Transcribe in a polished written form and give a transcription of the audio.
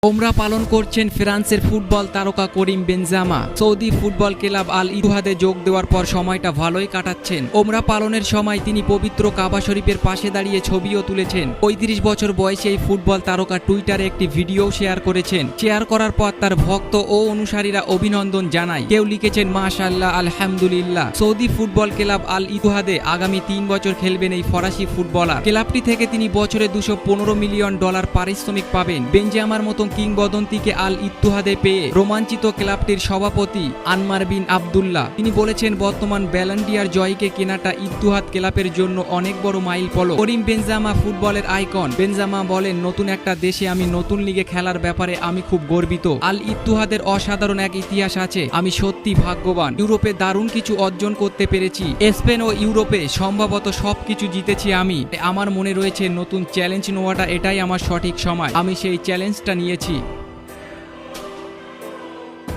ওমরা পালন করছেন ফ্রান্সের ফুটবল তারকা Karim Benzema. Saudi football club Al ইত্তেহাদে যোগ দেওয়ার পর সময়টা ভালোই কাটাচ্ছেন। ওমরা পালনের সময় তিনি পবিত্র কাবা শরীফের পাশে দাঁড়িয়ে ছবিও তুলেছেন। ৩৫ বছর বয়সে এই ফুটবল তারকা টুইটারে একটি ভিডিও শেয়ার করেছেন। শেয়ার করার পর তার ভক্ত ও অনুসারীরা অভিনন্দন জানায়। কেউ লিখেছেন মাশাআল্লাহ, আলহামদুলিল্লাহ। সৌদি ফুটবল ক্লাব আল ইত্তেহাদে আগামী ৩ বছর খেলবেন এই ফরাসি ফুটবলার। ক্লাবটি থেকে তিনি বছরে $215 মিলিয়ন পারিশ্রমিক পাবেন। বেনজেমার মতো কিংবদন্তিকে আল ইত্তেহাদে পেয়ে রোমাঞ্চিত ক্লাবটির সভাপতি আনমার বিন আবদুল্লাহ। তিনি বলেছেন, বর্তমান ব্যালন ডি'অর জয়ীকে কেনাটা ইত্তেহাদ ক্লাবের জন্য অনেক বড় মাইলফলক। করিম বেনজেমা ফুটবলের আইকন। বেনজেমা বলেন, নতুন একটা দেশে আমি নতুন লিগে খেলার ব্যাপারে আমি খুব গর্বিত। আল ইত্তেহাদের অসাধারণ এক ইতিহাস আছে। আমি সত্যি ভাগ্যবান। ইউরোপে দারুণ কিছু অর্জন করতে পেরেছি। স্পেন ও ইউরোপে সম্ভবত সবকিছু জিতেছি আমি। আমার মনে রয়েছে নতুন চ্যালেঞ্জ নেওয়াটা এটাই আমার সঠিক সময়। আমি সেই চ্যালেঞ্জটা নিয়েছি।